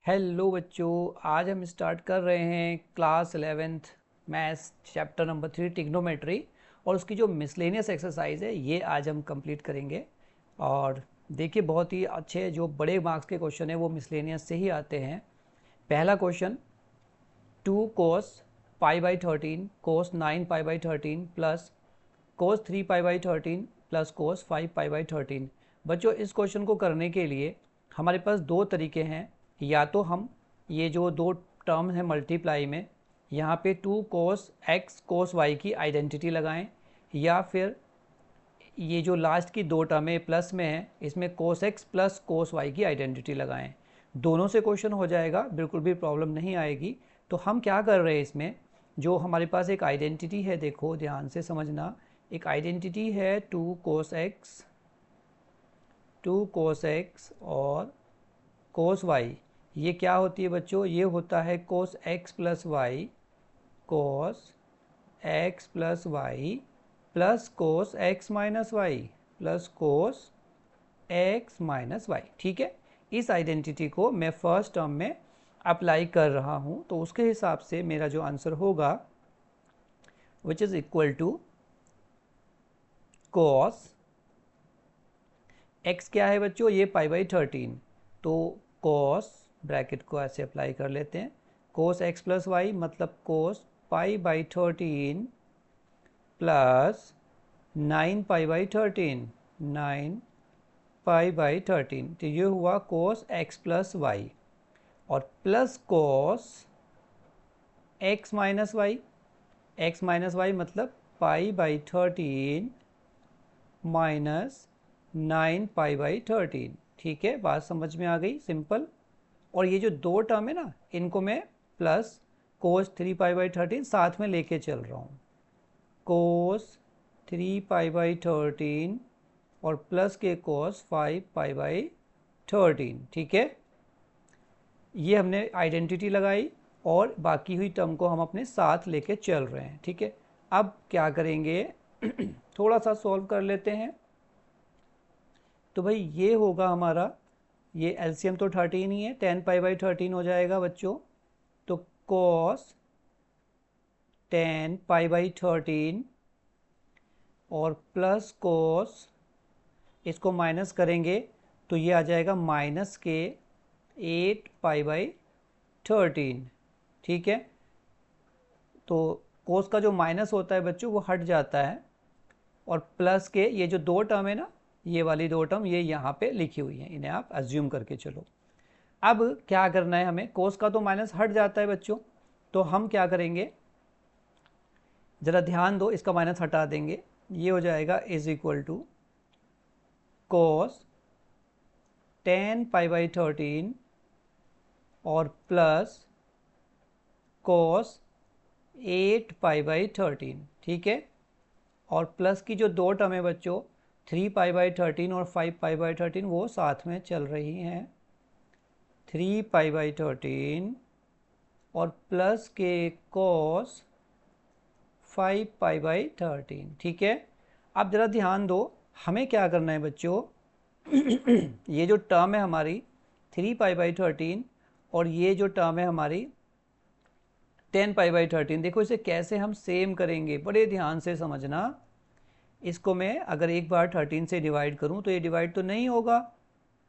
Hello बच्चों, आज हम स्टार्ट कर रहे हैं class 11th maths chapter number 3 trigonometry और उसकी जो मिसलेनियस एक्सरसाइज है ये आज हम कंप्लीट करेंगे। और देखिए, बहुत ही अच्छे जो बड़े मार्क्स के क्वेश्चन है वो मिसलेनियस से ही आते हैं। पहला question, 2 cos pi by 13 cos 9 pi by 13 plus cos 3 pi by 13 plus cos 5 pi by 13। बच्चों, इस क्वेश्चन को करने के लिए हमारे पास दो तरीके हैं। या तो हम ये जो दो टर्म है मल्टीप्लाई में, यहाँ पे 2 cos x cos y की आइडेंटिटी लगाएं, या फिर ये जो लास्ट की दो टर्में प्लस में है इसमें cos x plus cos y की आइडेंटिटी लगाएं। दोनों से क्वेश्चन हो जाएगा, बिल्कुल भी प्रॉब्लम नहीं आएगी। तो हम क्या कर रहे हैं, इसमें जो हमारे पास एक आइडेंटिटी है, देखो ध्यान से समझना। एक आइडेंटिटी है 2 cos x और cos y। ये क्या होती है बच्चों? ये होता है cos x plus y, cos x plus y plus cos x minus y plus cos x minus y. ठीक है, इस आइडेंटिटी को मैं फर्स्ट टर्म में अप्लाई कर रहा हूँ, तो उसके हिसाब से मेरा जो आंसर होगा which is equal to cos x क्या है बच्चों? ये पाई बाई 13, तो cos ब्रैकेट को ऐसे अप्लाई कर लेते हैं, cos x प्लस वाई मतलब cos pi by 13 plus 9 pi by 13, 9 pi by 13, तो ये हुआ cos x प्लस वाई और plus cos x minus y, x minus y मतलब pi by 13 minus 9 pi by 13। ठीक है, बात समझ में आ गई, सिंपल। और ये जो दो टर्म है ना, इनको मैं प्लस cos 3 पाई बाई 13 साथ में लेके चल रहा हूँ, cos 3 पाई बाई 13 और प्लस के cos 5 पाई बाई 13। ठीक है, ये हमने आइडेंटिटी लगाई और बाकी हुई टर्म को हम अपने साथ लेके चल रहे हैं। ठीक है, अब क्या करेंगे थोड़ा सा सॉल्व कर लेते हैं। तो भाई ये होगा हमारा, ये एलसीएम तो 13 ही है, 10 पाई बाई 13 हो जाएगा बच्चों। तो cos 10 पाई बाई 13 और प्लस cos, इसको माइनस करेंगे तो ये आ जाएगा माइनस के 8 पाई बाई 13। ठीक है, तो cos का जो माइनस होता है बच्चों वो हट जाता है, और प्लस के ये जो दो टर्म है ना, ये वाली दो टर्म ये यहाँ पे लिखी हुई है, इन्हें आप अज्यूम करके चलो। अब क्या करना है हमें, cos का तो माइनस हट जाता है बच्चों, तो हम क्या करेंगे, ज़रा ध्यान दो, इसका माइनस हटा देंगे, ये हो जाएगा is equal to cos 10 pi by 13 और प्लस cos 8 पाई बाई 13। ठीक है, और प्लस की जो दो टर्म है बच्चों 3 पाई बाई 13 और 5 पाई बाई 13 वो साथ में चल रही हैं, 3 पाई बाई 13 और प्लस के cos 5 पाई बाई 13। ठीक है, अब ज़रा ध्यान दो, हमें क्या करना है बच्चों ये जो टर्म है हमारी 3 पाई बाई 13 और ये जो टर्म है हमारी 10 पाई बाई 13, देखो इसे कैसे हम सेम करेंगे, बड़े ध्यान से समझना। इसको मैं अगर एक बार 13 से डिवाइड करूं तो ये डिवाइड तो नहीं होगा,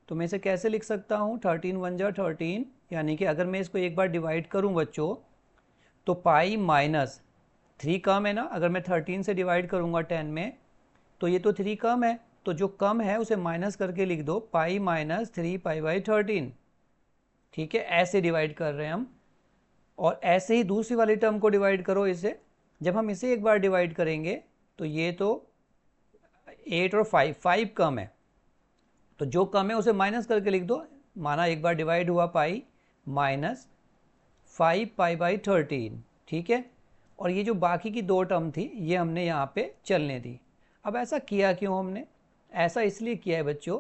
तो मैं इसे कैसे लिख सकता हूं, 13 वन जा 13, यानी कि अगर मैं इसको एक बार डिवाइड करूं बच्चों तो पाई माइनस 3 कम है ना, अगर मैं 13 से डिवाइड करूंगा 10 में तो ये तो 3 कम है, तो जो कम है उसे माइनस करके लिख दो, पाई माइनस 3 पाई बाई 13। ठीक है, ऐसे डिवाइड कर रहे हैं हम, और ऐसे ही दूसरी वाली टर्म को डिवाइड करो इसे। जब हम इसे एक बार डिवाइड करेंगे तो ये तो 8 और 5 कम है, तो जो कम है उसे माइनस करके लिख दो, माना एक बार डिवाइड हुआ पाई माइनस 5 पाई बाई 13। ठीक है, और ये जो बाकी की दो टर्म थी ये हमने यहाँ पे चलने दी। अब ऐसा किया क्यों हमने? ऐसा इसलिए किया है बच्चों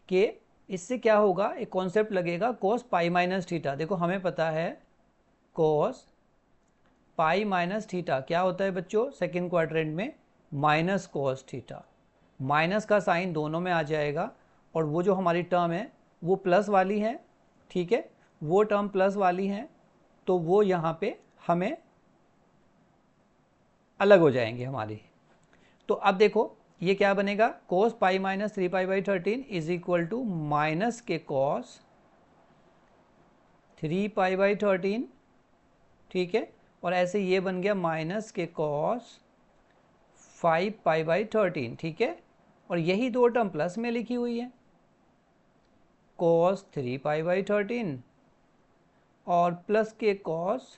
कि इससे क्या होगा, एक कॉन्सेप्ट लगेगा cos पाई माइनस थीटा। देखो हमें पता है cos पाई माइनस थीटा क्या होता है बच्चों, सेकेंड क्वाड्रेंट में माइनस cos थीटा, माइनस का साइन दोनों में आ जाएगा, और वो जो हमारी टर्म है वो प्लस वाली है। ठीक है, वो टर्म प्लस वाली हैं तो वो यहाँ पे हमें अलग हो जाएंगे हमारी। तो अब देखो ये क्या बनेगा, cos pi minus 3π/13 is equal to minus के कॉस 3π/13, ठीक है। और ऐसे ये बन गया माइनस के कॉस 5π/13, ठीक है। और यही दो टर्म प्लस में लिखी हुई है, कॉस 3π/13 और प्लस के कॉस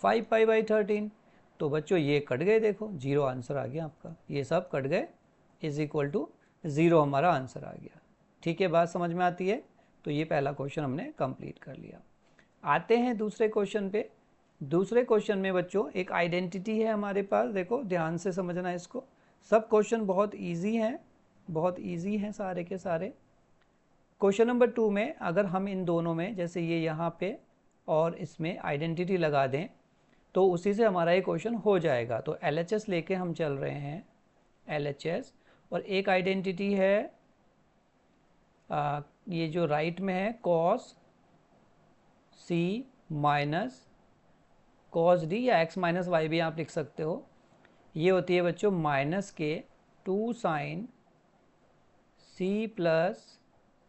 5π/13। तो बच्चों ये कट गए, देखो 0 आंसर आ गया आपका, ये सब कट गए, इज इक्वल टू 0 हमारा आंसर आ गया। ठीक है, बात समझ में आती है। तो ये पहला क्वेश्चन हमने कंप्लीट कर लिया। आते हैं दूसरे क्वेश्चन पे। दूसरे क्वेश्चन में बच्चों एक आइडेंटिटी है हमारे पास, देखो ध्यान से समझना इसको। सब क्वेश्चन बहुत इजी हैं, बहुत इजी हैं सारे के सारे। क्वेश्चन नंबर 2 में अगर हम इन दोनों में, जैसे ये यहाँ पे और इसमें आइडेंटिटी लगा दें तो उसी से हमारा ये क्वेश्चन हो जाएगा। तो LHS लेके हम चल रहे हैं, LHS। और एक आइडेंटिटी है ये जो राइट में है, cos C minus cos D या x माइनस वाई भी आप लिख सकते हो। ये होती है बच्चों माइनस के 2 sine C plus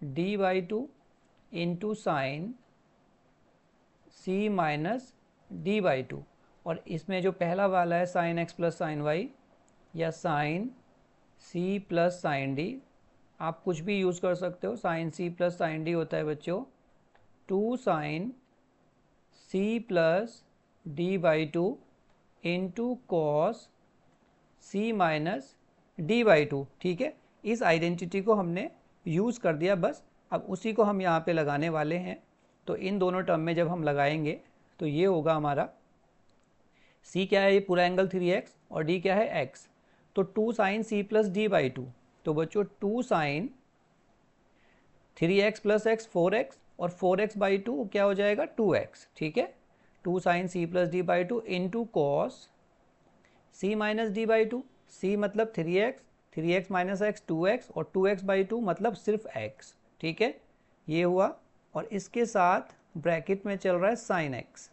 D/2 into sine C minus D/2। और इसमें जो पहला वाला है sine x plus sine y या sine C plus sine D, आप कुछ भी यूज़ कर सकते हो। Sine C plus sine D होता है बच्चों 2 sine C plus D/2 into cos C minus D/2, ठीक है। इस आइडेंटिटी को हमने यूज़ कर दिया बस, अब उसी को हम यहाँ पे लगाने वाले हैं। तो इन दोनों टर्म में जब हम लगाएंगे तो ये होगा हमारा, C क्या है, ये पूरा एंगल 3x और D क्या है x। तो 2 साइन C प्लस D/2, तो बच्चों 2 sign 3x plus x 4x और 4x/2 क्या हो जाएगा 2x, ठीक है। 2 sine C plus D/2 into cos C minus D/2। C मतलब 3x, 3x minus x 2x और 2x/2 मतलब सिर्फ x, ठीक है। ये हुआ और इसके साथ ब्रैकेट में चल रहा है साइन x,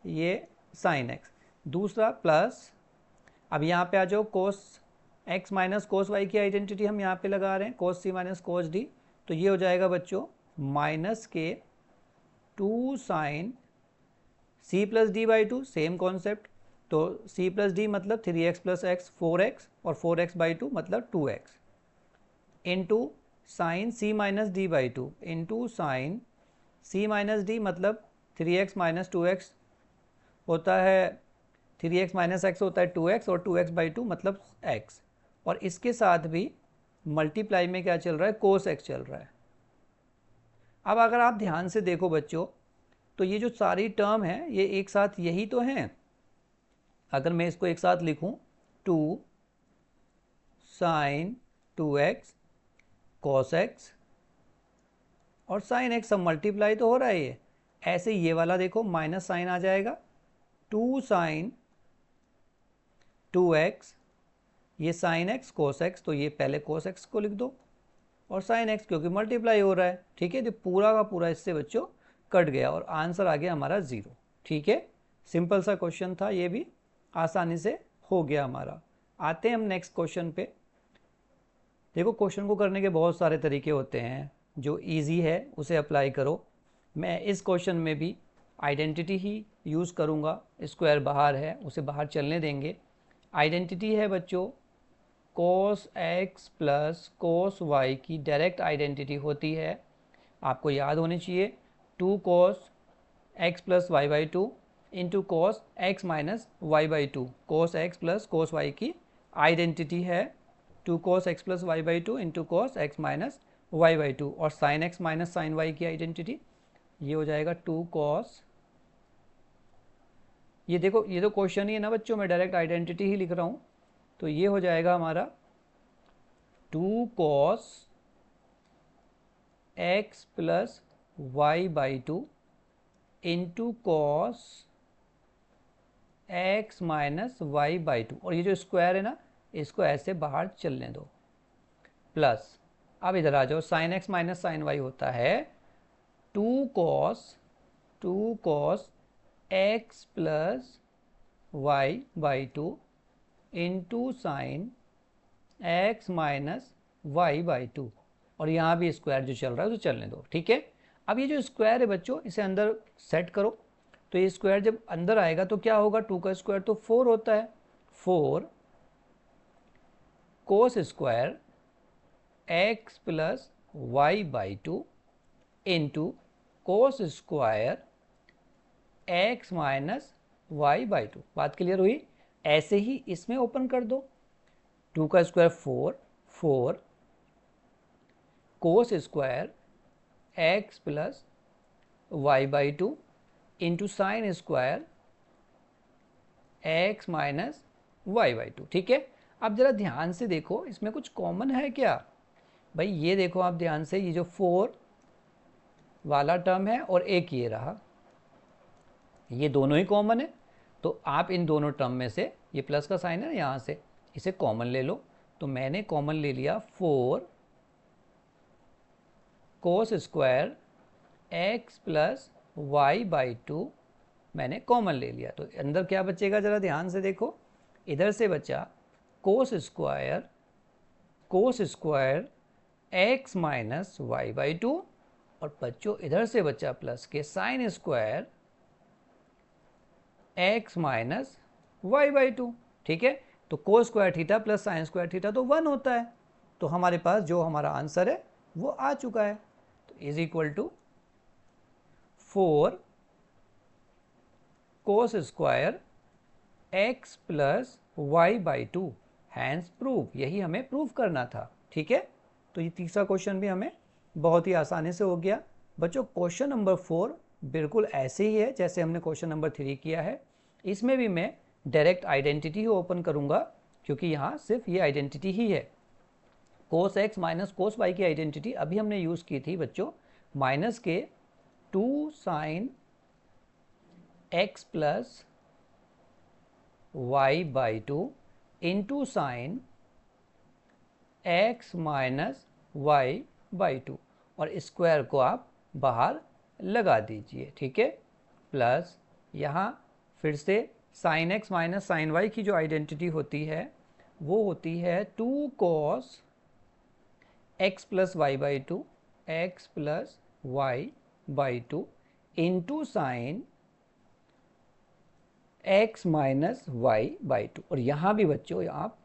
ये साइन x। दूसरा प्लस, अब यहाँ पे आ जाओ, cos x minus cos y की आइडेंटिटी हम यहाँ पे लगा रहे हैं, cos C minus cos D। तो ये हो जाएगा बच्चों माइनस के 2 sine C plus D/2, same concept. तो C प्लस D मतलब 3x प्लस x 4x और 4x/2 मतलब 2x into sine C minus D/2 into sine C minus D मतलब 3x माइनस 2x होता है, 3x माइनस x होता है 2x और 2x/2 मतलब x। और इसके साथ भी मल्टीप्लाई में क्या चल रहा है, कोस x चल रहा है। अब अगर आप ध्यान से देखो बच्चों तो ये जो सारी टर्म है ये एक साथ यही तो हैं। अगर मैं इसको एक साथ लिखूं 2 साइन 2x कॉस x और साइन x, सब मल्टीप्लाई तो हो रहा है। ये ऐसे ये वाला देखो माइनस साइन आ जाएगा 2 साइन 2x, ये साइन x कोस x, तो ये पहले कोस x को लिख दो और साइन x क्योंकि मल्टीप्लाई हो रहा है, ठीक है। तो पूरा का पूरा इससे बच्चों कट गया और आंसर आ गया हमारा 0, ठीक है। सिंपल सा क्वेश्चन था, ये भी आसानी से हो गया हमारा। आते हैं हम नेक्स्ट क्वेश्चन पे। देखो क्वेश्चन को करने के बहुत सारे तरीके होते हैं, जो इजी है उसे अप्लाई करो। मैं इस क्वेश्चन में भी आइडेंटिटी ही यूज़ करूँगा, स्क्वायर बाहर है उसे बाहर चलने देंगे। आइडेंटिटी है बच्चों cos x plus cos y की डायरेक्ट आइडेंटिटी होती है, आपको याद होनी चाहिए 2 cos x plus y/2 into cos x minus y/2। cos x plus cos y की आइडेंटिटी है 2 cos x plus y/2 into cos x minus y/2। और sin x minus sin y की आइडेंटिटी ये हो जाएगा 2 cos, ये देखो ये तो क्वेश्चन ही है ना बच्चों, मैं डायरेक्ट आइडेंटिटी ही लिख रहा हूँ। तो ये हो जाएगा हमारा 2 cos x plus y/2 into cos x minus y/2। और ये जो स्क्वायर है ना इसको ऐसे बाहर चलने दो, प्लस अब इधर आ जाओ, sine x minus sine y होता है 2 cos x plus y by 2 into sine x minus y by 2, और यहाँ भी स्क्वायर जो चल रहा है तो चलने दो, ठीक है। अब ये जो स्क्वायर है बच्चों, इसे अंदर सेट करो, तो ये स्क्वायर जब अंदर आएगा तो क्या होगा, 2 का स्क्वायर तो 4 होता है, 4 cos square x plus y by 2 into cos square x minus y by 2। बात क्लियर हुई। ऐसे ही इसमें ओपन कर दो, 2 का square 4 cos square x plus y by 2 into sine square x minus y by 2, ठीक है। अब जरा ध्यान से देखो, इसमें कुछ कॉमन है क्या भाई, ये देखो आप ध्यान से, ये जो 4 वाला टर्म है और एक ये रहा, ये दोनों ही कॉमन है, तो आप इन दोनों टर्म में से, ये प्लस का साइन है यहाँ से, इसे कॉमन ले लो। तो मैंने कॉमन ले लिया 4 cos square x plus y by 2, मैंने कॉमन ले लिया। तो अंदर क्या बचेगा, जरा ध्यान से देखो, इधर से बचा cos square x minus y by 2, और बच्चों इधर से बचा प्लस के sine square x minus y by 2, ठीक है। तो cos square theta plus sine square theta तो 1 होता है, तो हमारे पास जो हमारा आंसर है वो आ चुका है। तो is equal to 4 cos square x plus y by 2, hence prove, यही हमें प्रूव करना था, ठीक है। तो ये तीसरा क्वेश्चन भी हमें बहुत ही आसानी से हो गया। बच्चों क्वेश्चन नंबर 4 बिल्कुल ऐसे ही है जैसे हमने क्वेश्चन नंबर 3 किया है। इसमें भी मैं डायरेक्ट आइडेंटिटी ही ओपन करूंगा, क्योंकि यहाँ सिर्फ ये आइडेंटिटी ही है। Cos x minus cos y की आइडेंटिटी अभी हमने यूज़ की थी बच्चों, माइनस के 2 sine x plus y by 2 into sine x minus y by 2, और स्क्वायर को आप बाहर लगा दीजिए, ठीक है। प्लस यहाँ फिर से sine x minus sine y की जो आइडेंटिटी होती है वो होती है 2 cos x plus y by 2 x plus y by 2 into sine x minus y by 2, और यहाँ भी बच्चों आप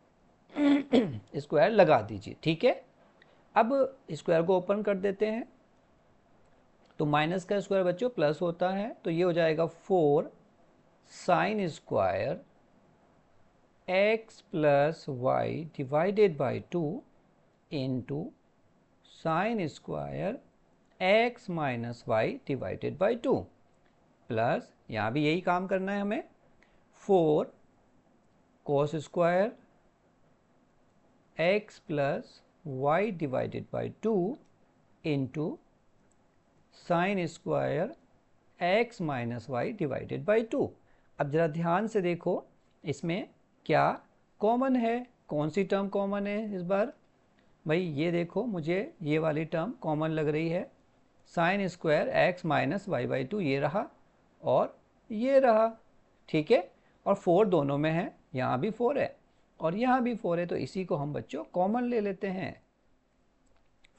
स्क्वायर लगा दीजिए, ठीक है। अब स्क्वायर को ओपन कर देते हैं, तो माइनस का स्क्वायर बच्चों प्लस होता है, तो ये हो जाएगा 4 sine square x plus y divided by 2 into sine square x minus y divided by 2, plus यहाँ भी यही काम करना है हमें, 4 cos square x plus y divided by 2 into sine square x minus y divided by 2। अब जरा ध्यान से देखो, इसमें क्या कॉमन है, कौन सी टर्म कॉमन है इस बार भाई, ये देखो मुझे ये वाली टर्म कॉमन लग रही है, sine square x minus y by 2, ये रहा और ये रहा, ठीक है। और 4 दोनों में है, यहाँ भी 4 है और यहाँ भी 4 है, तो इसी को हम बच्चों कॉमन ले लेते हैं।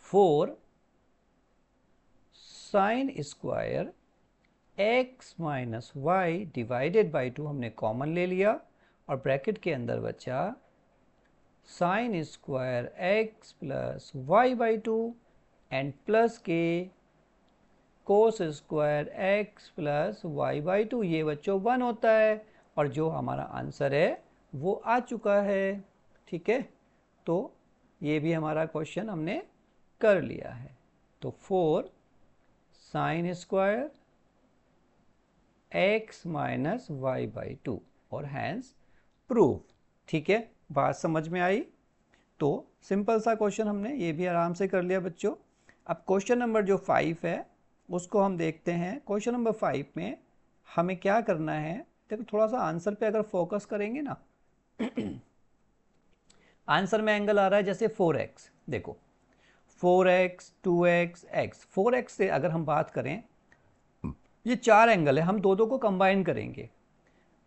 4 sine square x minus y divided by 2 हमने कॉमन ले लिया, और ब्रैकेट के अंदर बचा sine square x plus y by 2 and plus के cos square x plus y by 2, ये बच्चों 1 होता है, और जो हमारा आंसर है वो आ चुका है, ठीक है। तो ये भी हमारा क्वेश्चन हमने कर लिया है। तो 4 sine square x minus y by 2 और हैंस प्रूफ, ठीक है। बात समझ में आई। तो सिंपल सा क्वेश्चन हमने ये भी आराम से कर लिया बच्चों। अब क्वेश्चन नंबर जो 5 है उसको हम देखते हैं। क्वेश्चन नंबर 5 में हमें क्या करना है, देखो थोड़ा सा आंसर पे अगर फोकस करेंगे ना आंसर में एंगल आ रहा है जैसे 4x, देखो 4x 2x x। 4x से अगर हम बात करें, ये 4 एंगल है, हम दो को कंबाइन करेंगे।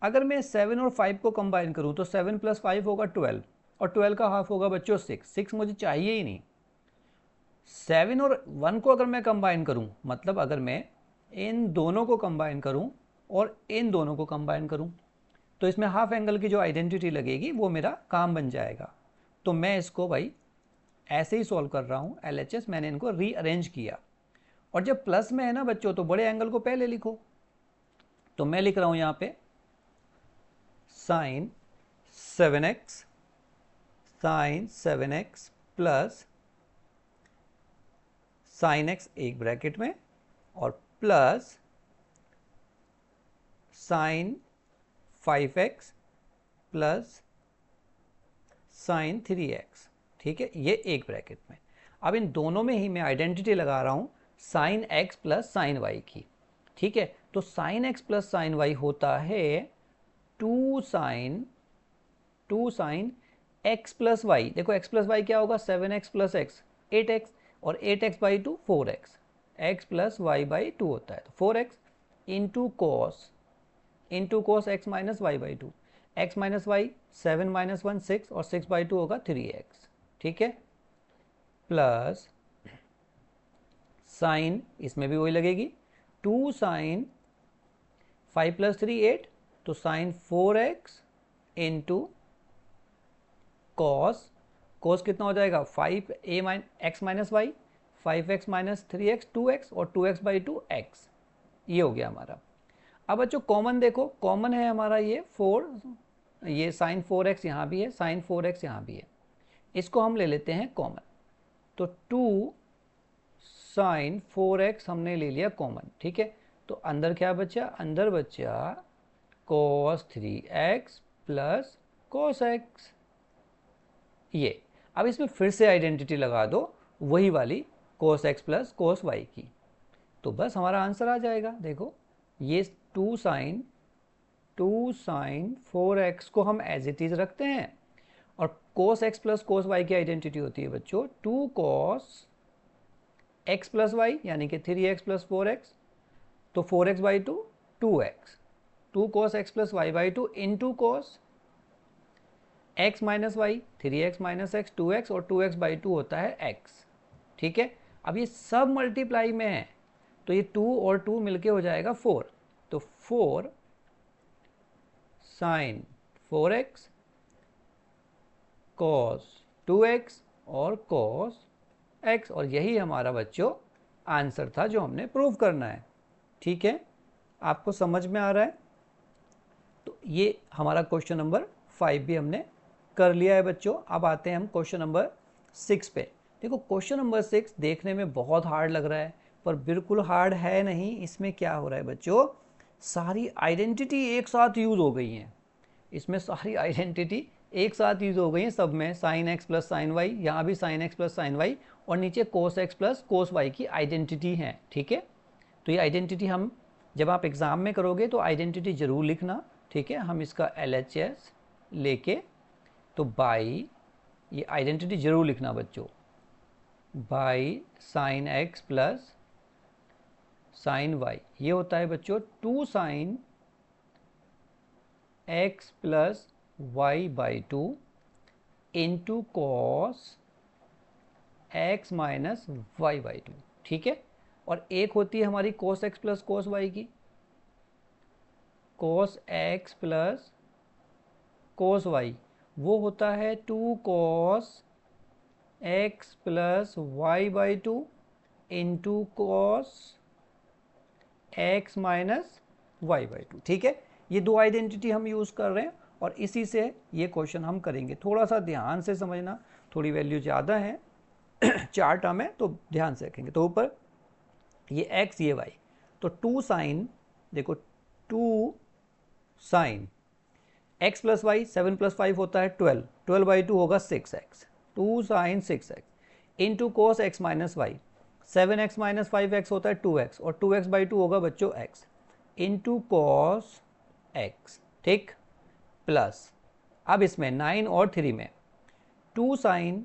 अगर मैं 7 और 5 को कंबाइन करूं तो 7 + 5 होगा 12, और 12 का हाफ होगा बच्चों 6 मुझे चाहिए ही नहीं। 7 और 1 को अगर मैं कंबाइन करूं, मतलब अगर मैं इन दोनों को कंबाइन करूं और इन दोनों को कंबाइन करूं, तो इसमें हाफ एंगल की जो आइडेंटिटी लगेगी वो मेरा काम बन जाएगा। तो मैं इसको भाई ऐसे ही सॉल्व कर रहा हूं, LHS मैंने इनको रीअरेंज किया। और जब प्लस में है ना बच्चों, तो बड़े एंगल को पहले लिखो। तो मैं लिख रहा हूं यहां पे sine 7x plus sine x एक ब्रैकेट में, और plus sign 5x plus sign 3x। ठीक है, ये एक ब्रैकेट में। अब इन दोनों में ही मैं आइडेंटिटी लगा रहा हूं sine x plus sine y की। ठीक है, तो sine x plus sine y होता है 2 साइन x प्लस वाई। देखो x प्लस वाई क्या होगा, 7x प्लस x 8x, और 8x बाई 2 4x, x plus y by 2 होता है, तो 4x into cos x minus y by 2, x minus y 7 minus 1 6, और 6 बाई 2 होगा 3x। ठीक है, प्लस साइन इसमें भी वही लगेगी 2 साइन 5 प्लस 3 8, तो साइन 4x इंटू कॉस कितना हो जाएगा 5a x minus Y, 5x minus 3x 2x, और 2x बाई 2 x। ये हो गया हमारा। अब बच्चों कॉमन देखो, कॉमन है हमारा ये 4, ये साइन 4x यहाँ भी है, साइन 4x यहाँ भी है, इसको हम ले लेते हैं कॉमन। तो 2 साइन 4x हमने ले लिया कॉमन। ठीक है, तो अंदर क्या बचा, अंदर बचा cos 3x plus cos x। ये अब इसमें फिर से आइडेंटिटी लगा दो वही वाली cos x plus cos y की, तो बस हमारा आंसर आ जाएगा। देखो ये 2 साइन 4x को हम एज इट इज रखते हैं, और cos x plus cos y की आइडेंटिटी होती है बच्चों 2 cos x प्लस वाई, यानी कि 3x प्लस 4x, तो 4x by 2 2x, 2 cos x plus y by 2 into cos x minus y 3x minus x 2x, और 2x बाई 2 होता है x। ठीक है, अब ये सब मल्टीप्लाई में है, तो ये 2 और 2 मिलके हो जाएगा 4, तो 4 साइन 4x cos 2x और cos x, और यही हमारा बच्चों आंसर था जो हमने प्रूव करना है। ठीक है, आपको समझ में आ रहा है? तो ये हमारा क्वेश्चन नंबर 5 भी हमने कर लिया है बच्चों। अब आते हैं हम क्वेश्चन नंबर 6 पे। देखो क्वेश्चन नंबर 6 देखने में बहुत हार्ड लग रहा है, पर बिल्कुल हार्ड है नहीं। इसमें क्या हो रहा है बच्चों, सारी आइडेंटिटी एक साथ यूज हो गई हैं। इसमें सारी आइडेंटिटी एक साथ यूज हो गई हैं, सब में sine x plus sine y, यहाँ भी sine x plus sine y, और नीचे cos x plus cos y की आइडेंटिटी है। ठीक है, तो ये आइडेंटिटी हम जब आप एग्जाम में करोगे तो आइडेंटिटी जरूर लिखना। ठीक है, हम इसका LHS लेके, तो बाई, ये आइडेंटिटी जरूर लिखना बच्चों, by sine x plus sine y, ये होता है बच्चों 2 sine x plus y by 2 into cos x minus y by 2। ठीक है, और एक होती है हमारी cos x plus cos y की, cos x plus cos y, वो होता है 2 cos x plus y by 2 into cos x minus y by 2। ठीक है, ये दो आइडेंटिटी हम यूज़ कर रहे हैं, और इसी से ये क्वेश्चन हम करेंगे। थोड़ा सा ध्यान से समझना, थोड़ी वैल्यू ज़्यादा है 4 टर्म है, तो ध्यान से रखेंगे। तो ऊपर ये x ये y, तो 2 साइन, देखो 2 sine x plus y, 7 plus 5 होता है 12, 12 बाई 2 होगा 6x, 2 sine 6x into cos x minus y, 7x minus 5x होता है 2x, और 2x बाई 2 होगा बच्चों x इंटू कॉस x। ठीक, प्लस अब इसमें 9 और 3 में 2 साइन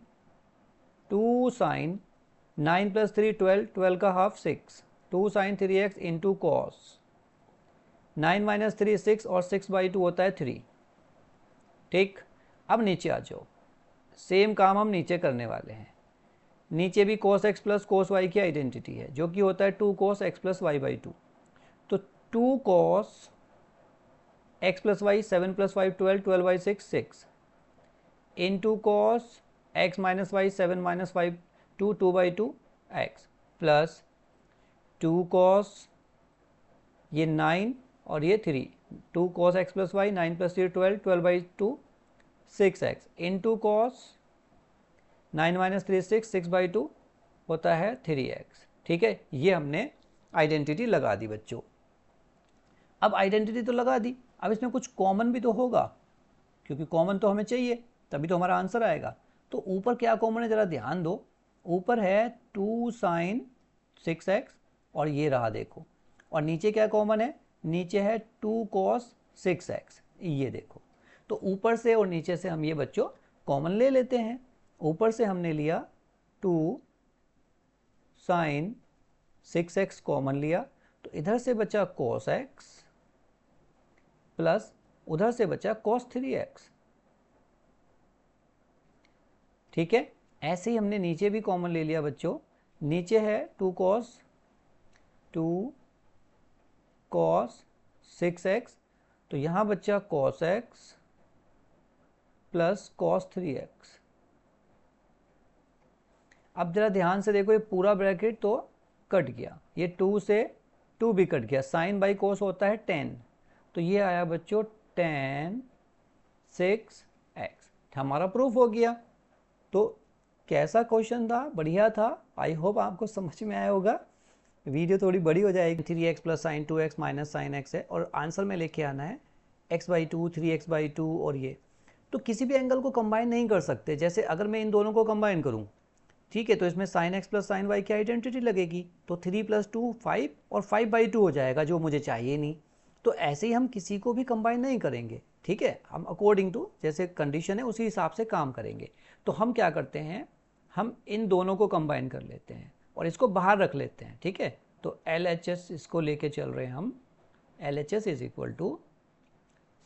9 + 3 12, 12 का half 6, 2 sin 3x into cos, 9 - 3 6 और 6/2 होता है 3। ठीक, अब नीचे आ जाओ, सेम काम हम नीचे करने वाले हैं। नीचे भी cos x plus cos y की आइडेंटिटी है जो कि होता है 2 cos x प्लस y/2। तो 2 cos x plus y 7 + 5 12, 12/6 6 into cos x minus y 7 - 5 2, 2/2 x plus 2 cos ये 9 और ये 3, 2 cos x plus y 9 + 3 12, 12/2 6x into cos 9 - 3 6, 6/2 होता है 3x। ठीक है, ये हमने आइडेंटिटी लगा दी बच्चों। अब आइडेंटिटी तो लगा दी, अब इसमें कुछ कॉमन भी तो होगा, क्योंकि कॉमन तो हमें चाहिए तभी तो हमारा आंसर आएगा। तो ऊपर क्या कॉमन है ज़रा ध्यान दो, ऊपर है 2 sin 6x और ये रहा देखो, और नीचे क्या कॉमन है, नीचे है 2 cos 6x, ये देखो। तो ऊपर से और नीचे से हम ये बच्चों कॉमन ले लेते हैं। ऊपर से हमने लिया 2 sin 6x कॉमन लिया, तो इधर से बचा cos x प्लस उधर से बचा cos 3x। ठीक है, ऐसे ही हमने नीचे भी कॉमन ले लिया बच्चों, नीचे है 2 cos 6x, तो यहाँ बचा cos x plus cos 3x। अब जरा ध्यान से देखो, ये पूरा ब्रैकेट तो कट गया, ये 2 से 2 भी कट गया, साइन बाई कोस होता है 10, तो ये आया बच्चों tan 6x, हमारा प्रूफ हो गया। तो कैसा क्वेश्चन था, बढ़िया था, आई होप आपको समझ में आया होगा। वीडियो थोड़ी बड़ी हो जाएगी, 3x plus sine 2x minus sine x है, और आंसर में लेके आना है x/2 3x/2, और ये तो किसी भी एंगल को कंबाइन नहीं कर सकते। जैसे अगर मैं इन दोनों को कंबाइन करूं, ठीक है, तो इसमें sine x plus sine y की आइडेंटिटी लगेगी, तो 3 + 2 5 और 5/2 हो जाएगा, जो मुझे चाहिए नहीं। तो ऐसे ही हम किसी को भी कंबाइन नहीं करेंगे, ठीक है, हम अकॉर्डिंग टू जैसे कंडीशन है उसी हिसाब से काम करेंगे। तो हम क्या करते हैं, हम इन दोनों को कंबाइन कर लेते हैं और इसको बाहर रख लेते हैं। ठीक है, तो LHS इसको लेके चल रहे हैं हम, LHS is equal to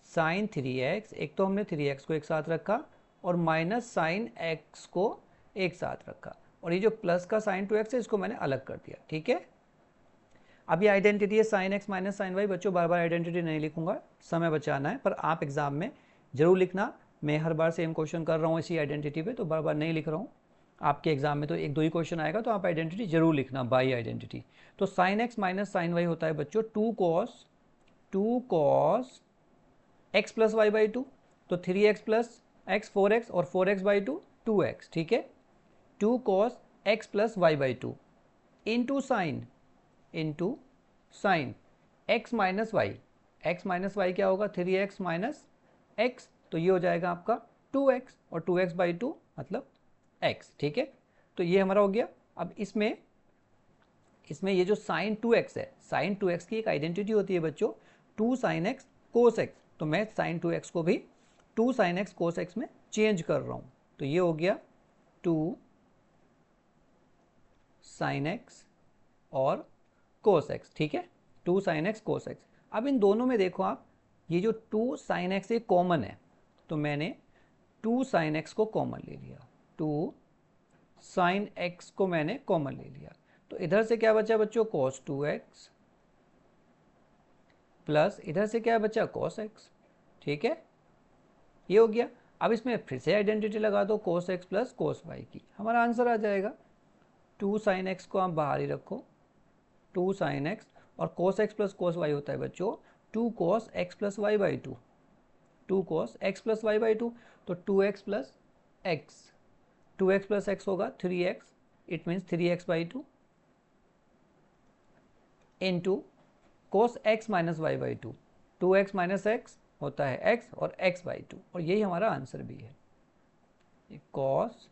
sine 3x, एक तो हमने 3x को एक साथ रखा और माइनस साइन x को एक साथ रखा, और ये जो प्लस का साइन 2x है इसको मैंने अलग कर दिया। ठीक है, अब ये आइडेंटिटी है sine x minus sine y। बच्चों बार बार आइडेंटिटी नहीं लिखूंगा, समय बचाना है, पर आप एग्जाम में जरूर लिखना। मैं हर बार सेम क्वेश्चन कर रहा हूँ इसी आइडेंटिटी पे, तो बार बार नहीं लिख रहा हूँ। आपके एग्जाम में तो 1-2 ही क्वेश्चन आएगा, तो आप आइडेंटिटी जरूर लिखना बाई आइडेंटिटी। तो sine x minus sine y होता है बच्चों 2 cos x प्लस y/2, तो 3x प्लस x 4x और 4x/2 2x। ठीक है, 2 cos x plus y/2 into sine x minus y, x minus y क्या होगा 3x माइनस x, तो ये हो जाएगा आपका 2x, और 2x/2 मतलब x। ठीक है, तो ये हमारा हो गया। अब इसमें ये जो साइन 2x है, साइन 2x की एक आइडेंटिटी होती है बच्चों 2 sin x cos x, तो मैं साइन 2x को भी 2 sin x cos x में चेंज कर रहा हूँ, तो ये हो गया 2 sin x और cos x। ठीक है, 2 sin x cos x। अब इन दोनों में देखो आप, ये जो 2 sin x ये कॉमन है, तो मैंने 2 sin x को कॉमन ले लिया, 2 sin x को मैंने कॉमन ले लिया, तो इधर से क्या बचा बच्चों cos 2x प्लस इधर से क्या बचा cos x। ठीक है, ये हो गया। अब इसमें फिर से आइडेंटिटी लगा दो cos x plus cos y की, हमारा आंसर आ जाएगा। 2 sin x को आप बाहर ही रखो, 2 sin x, और cos x plus cos y होता है बच्चों 2 cos x plus y/2, 2 cos x plus y/2, तो 2x plus x, 2x plus x होगा 3x, it means 3x/2 into cos x minus y/2, 2x minus x होता है x और x/2, और यही हमारा आंसर भी है, cos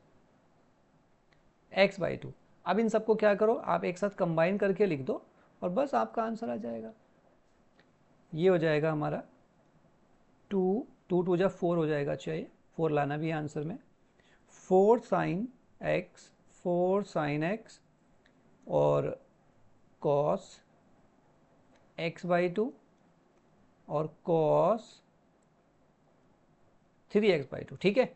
x/2। अब इन सबको क्या करो, आप एक साथ कंबाइन करके लिख दो और बस आपका आंसर आ जाएगा। ये हो जाएगा हमारा 2 2 जा 4 हो जाएगा, चाहिए 4 लाना भी है आंसर में, 4 sin x और cos x/2 और cos 3x/2। ठीक है,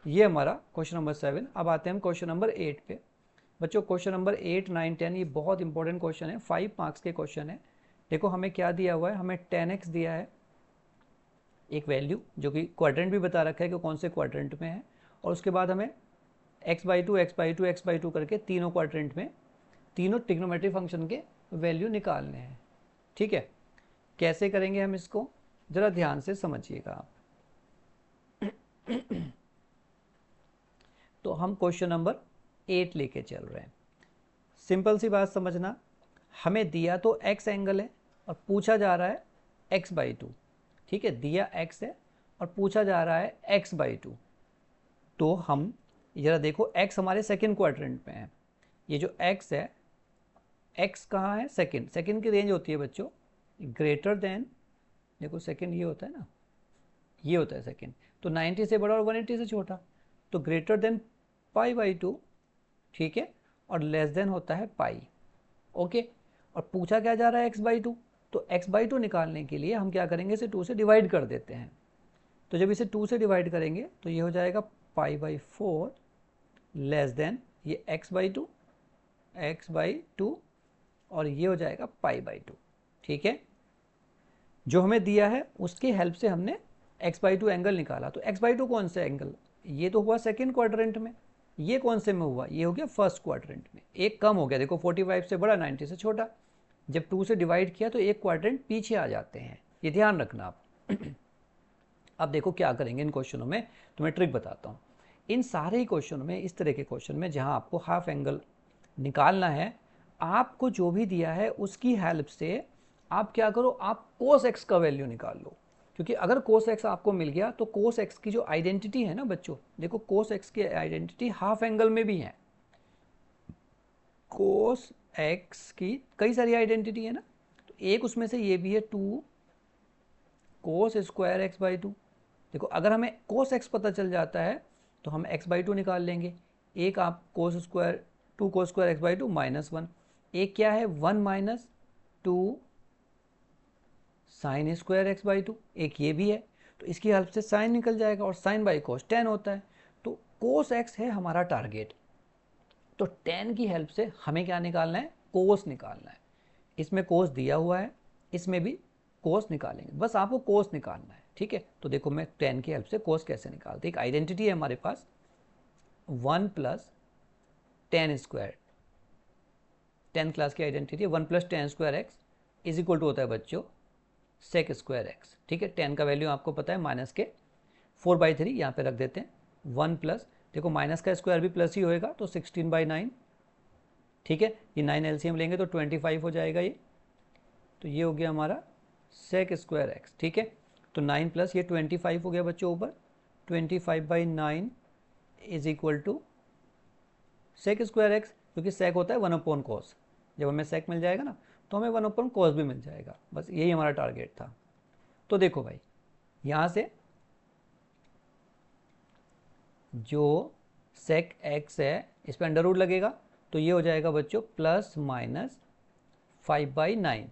ये हमारा क्वेश्चन नंबर 7। अब आते हैं हम क्वेश्चन नंबर 8 पे। बच्चों क्वेश्चन नंबर 8, 9, 10 ये बहुत इंपॉर्टेंट क्वेश्चन है, 5 मार्क्स के क्वेश्चन है। देखो हमें क्या दिया हुआ है, हमें 10x दिया है, एक वैल्यू जो कि क्वाड्रेंट भी बता रखा है कि कौन से क्वाड्रेंट में है, और उसके बाद हमें x/2 x/2 x/2 करके तीनों क्वाड्रेंट में तीनों ट्रिग्नोमेट्रिक फंक्शन के वैल्यू निकालने हैं। ठीक है, कैसे करेंगे हम इसको, जरा ध्यान से समझिएगा आप। तो हम क्वेश्चन नंबर 8 लेके चल रहे हैं। सिंपल सी बात समझना, हमें दिया तो x एंगल है और पूछा जा रहा है x/2। ठीक है, दिया x है और पूछा जा रहा है x/2। तो हम जरा देखो, x हमारे सेकंड क्वाड्रेंट में है, ये जो x है, x कहाँ है, सेकंड। सेकंड की रेंज होती है बच्चों ग्रेटर देन, देखो सेकंड ये होता है ना, ये होता है सेकंड, तो 90 से बड़ा और 180 से छोटा, तो ग्रेटर देन π/2। ठीक है, और लेस देन होता है पाई। ओके, और पूछा क्या जा रहा है x/2, तो x/2 निकालने के लिए हम क्या करेंगे, इसे 2 से डिवाइड कर देते हैं। तो जब इसे 2 से डिवाइड करेंगे तो ये हो जाएगा π/4 लेस देन ये x/2 और ये हो जाएगा π/2। ठीक है, जो हमें दिया है उसकी हेल्प से हमने x/2 एंगल निकाला। तो x/2 कौन सा एंगल, ये तो हुआ सेकेंड क्वाड्रेंट में, ये कौन से में हुआ, ये हो गया फर्स्ट क्वाड्रेंट में। एक कम हो गया, देखो 45 से बड़ा 90 से छोटा, जब 2 से डिवाइड किया तो एक क्वाड्रेंट पीछे आ जाते हैं, ये ध्यान रखना आप। अब देखो क्या करेंगे इन क्वेश्चनों में, तुम्हें ट्रिक बताता हूँ। इन सारे ही क्वेश्चनों में, इस तरह के क्वेश्चन में जहाँ आपको हाफ एंगल निकालना है, आपको जो भी दिया है उसकी हेल्प से आप क्या करो, आप cos x का वैल्यू निकाल लो। क्योंकि अगर cos x आपको मिल गया तो cos x की जो आइडेंटिटी है ना बच्चों, देखो cos x की आइडेंटिटी हाफ एंगल में भी है। cos x की कई सारी आइडेंटिटी है ना, तो एक उसमें से ये भी है 2 cos स्क्वायर x/2। देखो अगर हमें cos x पता चल जाता है तो हम x/2 निकाल लेंगे। एक आप cos square 2 cos square x/2 -1, एक क्या है 1 माइनस 2 साइन स्क्वायर x/2, एक ये भी है। तो इसकी हेल्प से साइन निकल जाएगा और साइन बाई cos tan होता है। तो cos x है हमारा टारगेट, तो tan की हेल्प से हमें क्या निकालना है, cos निकालना है। इसमें cos दिया हुआ है, इसमें भी cos निकालेंगे, बस आपको cos निकालना है। ठीक है, तो देखो मैं tan की हेल्प से cos कैसे निकालते, एक आइडेंटिटी है हमारे पास 1 प्लस tan स्क्वायर, 10 क्लास की आइडेंटिटी है 1 plus tan square x is equal to होता है बच्चों sec स्क्वायर एक्स। ठीक है, tan का वैल्यू आपको पता है माइनस के 4/3, यहाँ पे रख देते हैं 1 प्लस, देखो माइनस का स्क्वायर भी प्लस ही होएगा तो 16/9। ठीक है, ये 9 एलसीएम लेंगे तो 25 हो जाएगा ये, तो ये हो गया हमारा sec स्क्वायर एक्स। ठीक है, तो 9 प्लस ये 25 हो गया बच्चों ऊपर, 25/9 is equal to sec square x, क्योंकि sec होता है 1/cos। जब हमें sec मिल जाएगा ना तो हमें 1/cos भी मिल जाएगा, बस यही हमारा टारगेट था। तो देखो भाई, यहाँ से जो sec x है इस पर अंडर रूट लगेगा, तो ये हो जाएगा बच्चों प्लस माइनस 5/9।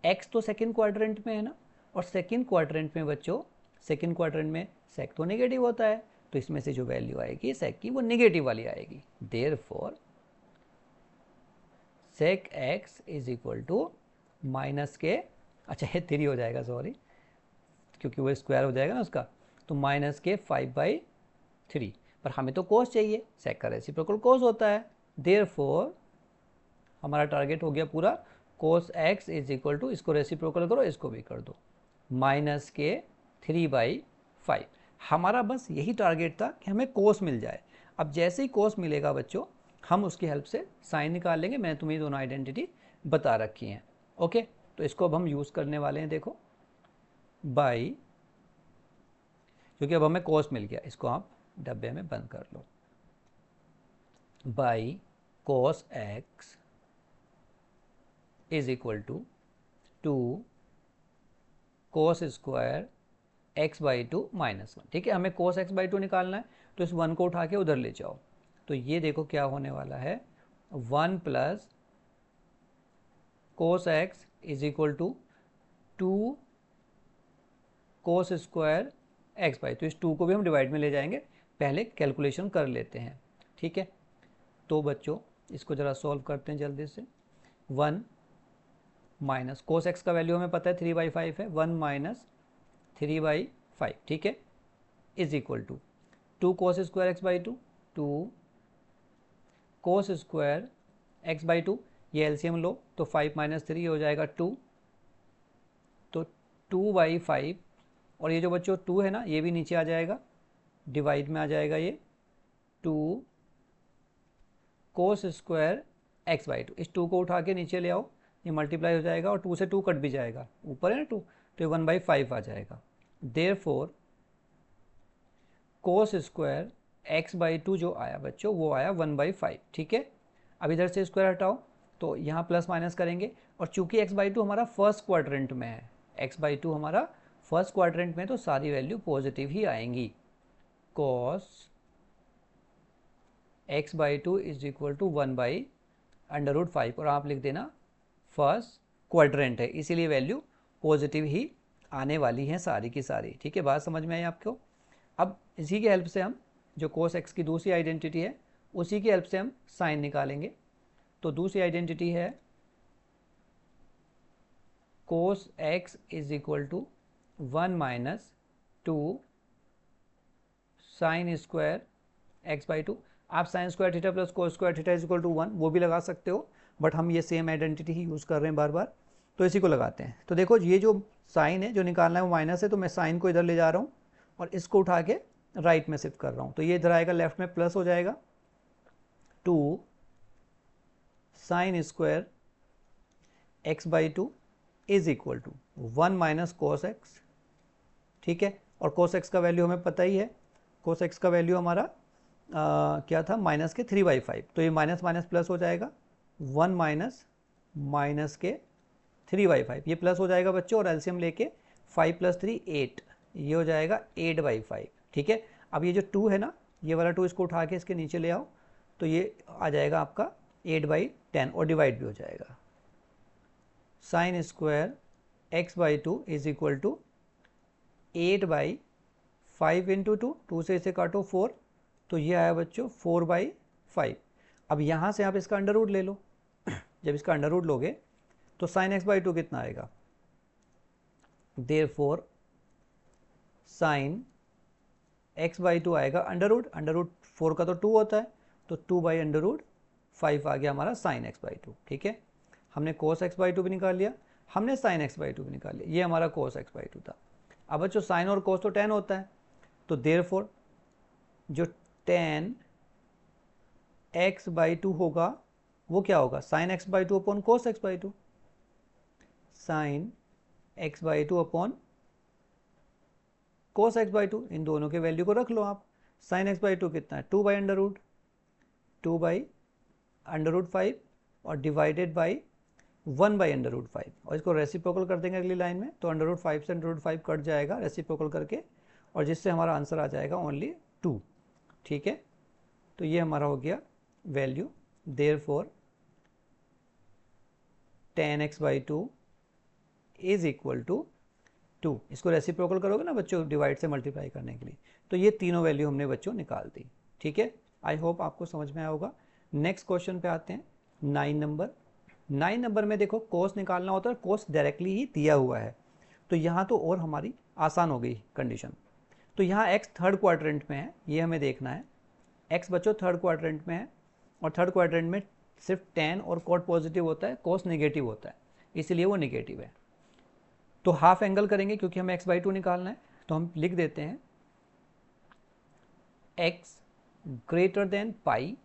x तो सेकेंड क्वाड्रेंट में है ना, और सेकेंड क्वाड्रेंट में बच्चों, सेकेंड क्वाड्रेंट में sec तो नेगेटिव होता है, तो इसमें से जो वैल्यू आएगी sec की वो नेगेटिव वाली आएगी। Therefore sec x is equal to minus के, अच्छा ये 3 हो जाएगा, सॉरी, क्योंकि वो स्क्वायर हो जाएगा ना उसका, तो माइनस के 5/3। पर हमें तो cos चाहिए, sec का रेसिप्रोकल cos होता है। देयरफॉर हमारा टारगेट हो गया पूरा, cos x is equal to, इसको रेसिप्रोकल करो, इसको भी कर दो, माइनस के 3/5। हमारा बस यही टारगेट था कि हमें cos मिल जाए। अब जैसे ही cos मिलेगा बच्चों, हम उसकी हेल्प से साइन निकाल लेंगे। मैंने तुम्हें दोनों आइडेंटिटी बता रखी हैं। ओके, तो इसको अब हम यूज़ करने वाले हैं। देखो बाई, क्योंकि अब हमें cos मिल गया, इसको आप डब्बे में बंद कर लो, by cos x is equal to 2 cos square x/2 -1। ठीक है, हमें cos x/2 निकालना है, तो इस 1 को उठा के उधर ले जाओ, तो ये देखो क्या होने वाला है, 1 plus cos x is equal to 2 cos square x by, तो इस 2 को भी हम डिवाइड में ले जाएंगे, पहले कैलकुलेशन कर लेते हैं। ठीक है, तो बच्चों इसको ज़रा सॉल्व करते हैं जल्दी से। 1 माइनस कोस एक्स का वैल्यू हमें पता है 3/5 है, 1 माइनस 3/5, ठीक है, is equal to 2 cos square x by 2, 2 cos square x by 2, ये एलसीएम लो तो 5 माइनस 3 हो जाएगा 2, तो 2/5, और ये जो बच्चों 2 है ना ये भी नीचे आ जाएगा, डिवाइड में आ जाएगा ये 2 कोस स्क्वायर एक्स बाई 2, इस 2 को उठा के नीचे ले आओ, ये मल्टीप्लाई हो जाएगा और 2 से 2 कट भी जाएगा, ऊपर है ना 2, तो ये 1/5 आ जाएगा। Therefore cos square x by 2 जो आया बच्चों वो आया 1/5, ठीक है। अब इधर से स्क्वायर हटाओ तो यहाँ प्लस माइनस करेंगे, और चूंकि एक्स बाई 2 हमारा फर्स्ट क्वाड्रेंट में है, एक्स बाई 2 हमारा फर्स्ट क्वाड्रेंट में, तो सारी वैल्यू पॉजिटिव ही आएंगी। Cos x by 2 is equal to 1/√5, और आप लिख देना फर्स्ट क्वाड्रेंट है, इसीलिए वैल्यू पॉजिटिव ही आने वाली हैं सारी की सारी। ठीक है, बात समझ में आई आपको। अब इसी की हेल्प से हम जो कोस एक्स की दूसरी आइडेंटिटी है उसी की हेल्प से हम साइन निकालेंगे। तो दूसरी आइडेंटिटी है cos x is equal to 1 minus 2 sine square x by 2। आप sine square theta plus cos square theta is equal to 1 वो भी लगा सकते हो, बट हम ये सेम आइडेंटिटी ही यूज़ कर रहे हैं बार बार, तो इसी को लगाते हैं। तो देखो ये जो साइन है जो निकालना है वो माइनस है, तो मैं साइन को इधर ले जा रहा हूँ और इसको उठा के राइट में शिफ्ट कर रहा हूँ, तो ये इधर आएगा, लेफ्ट में प्लस हो जाएगा 2 sine square x by 2 is equal to 1 minus cos x. ठीक है, और कोस एक्स का वैल्यू हमें पता ही है, कोस एक्स का वैल्यू हमारा क्या था, माइनस के 3/5, तो ये माइनस माइनस प्लस हो जाएगा, 1 माइनस माइनस के 3/5, ये प्लस हो जाएगा बच्चों, और एलसीएम लेके 5 + 3 8, ये हो जाएगा 8/5। ठीक है, अब ये जो 2 है ना, ये वाला 2 इसको उठा के इसके नीचे ले आओ, तो ये आ जाएगा आपका 8/10, और डिवाइड भी हो जाएगा। Sine square x by 2 is equal to 8/5 into 2, 2 से इसे काटो 4, तो ये आया बच्चों 4/5। अब यहाँ से आप इसका अंडर रूट ले लो, जब इसका अंडर रूट लोगे तो साइन एक्स बाई 2 कितना आएगा, देयरफॉर साइन एक्स बाई 2 आएगा अंडर रूट 4 का तो 2 होता है, तो 2/√5 आ गया हमारा साइन एक्स बाई 2। ठीक है, हमने कोस एक्स बाई 2 भी निकाल लिया, हमने साइन एक्स बाई 2 भी निकाल लिया, ये हमारा कोस एक्स बाई 2 था। अब बच्चों साइन और कोस तो tan होता है, तो देयरफॉर जो tan x बाई 2 होगा वो क्या होगा, sine x by 2 upon cos x by 2, sine x by 2 upon cos x by 2, इन दोनों के वैल्यू को रख लो आप। साइन एक्स बाई 2 कितना है, 2/√5 और डिवाइडेड बाई 1/√5, और इसको रेसिप्रोकल कर देंगे अगली लाइन में, तो √5 से √5 कट जाएगा रेसिप्रोकल करके, और जिससे हमारा आंसर आ जाएगा ओनली 2। ठीक है, तो ये हमारा हो गया value, therefore tan x by 2 is equal to 2। इसको रेसिप्रोकल करोगे ना बच्चों डिवाइड से मल्टीप्लाई करने के लिए, तो ये तीनों वैल्यू हमने बच्चों निकाल दी। ठीक है, आई होप आपको समझ में आया होगा। नेक्स्ट क्वेश्चन पे आते हैं, 9 नंबर। 9 नंबर में देखो कोस निकालना होता है, कोस डायरेक्टली ही दिया हुआ है, तो यहाँ तो और हमारी आसान हो गई कंडीशन। तो यहाँ x थर्ड क्वाड्रेंट में है, ये हमें देखना है, x बच्चों थर्ड क्वाड्रेंट में है, और थर्ड क्वाड्रेंट में सिर्फ tan और cot पॉजिटिव होता है, कोस नेगेटिव होता है, इसीलिए वो नेगेटिव है। तो हाफ एंगल करेंगे क्योंकि हमें x बाई 2 निकालना है, तो हम लिख देते हैं x ग्रेटर देन पाई,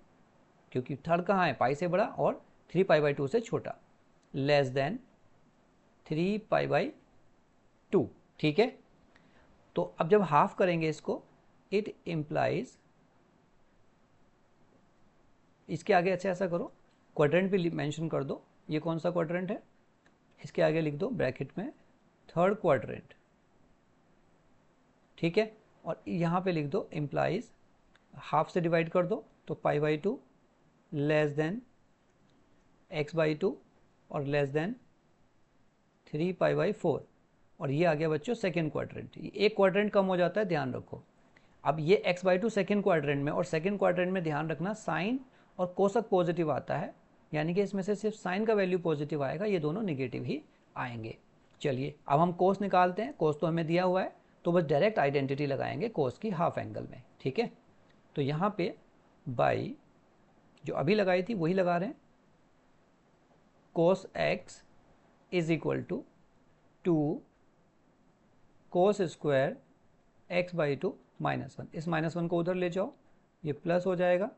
क्योंकि थर्ड कहाँ है, पाई से बड़ा, और 3π/2 से छोटा, लेस देन 3π/2। ठीक है, तो अब जब हाफ करेंगे इसको, इट इम्प्लाइज, इसके आगे अच्छा ऐसा करो, क्वाड्रेंट भी मेंशन कर दो, ये कौन सा क्वाड्रेंट है, इसके आगे लिख दो ब्रैकेट में थर्ड क्वाड्रेंट। ठीक है, और यहाँ पे लिख दो इम्प्लाइज, हाफ से डिवाइड कर दो, तो π/2 लेस देन x बाई 2 और लेस देन 3π/4 और ये आ गया बच्चों सेकेंड क्वाड्रेंट। एक क्वाड्रेंट कम हो जाता है, ध्यान रखो। अब ये x/2 सेकेंड क्वाड्रेंट में, और सेकेंड क्वाड्रेंट में ध्यान रखना साइन और कोसक पॉजिटिव आता है, यानी कि इसमें से सिर्फ साइन का वैल्यू पॉजिटिव आएगा, ये दोनों निगेटिव ही आएंगे। चलिए अब हम कोस निकालते हैं। कोस तो हमें दिया हुआ है, तो बस डायरेक्ट आइडेंटिटी लगाएंगे कोस की हाफ एंगल में, ठीक है। तो यहाँ पे बाई जो अभी लगाई थी वही लगा रहे हैं, cos x is equal to 2 cos square x/2 -1। इस -1 को उधर ले जाओ, ये प्लस हो जाएगा,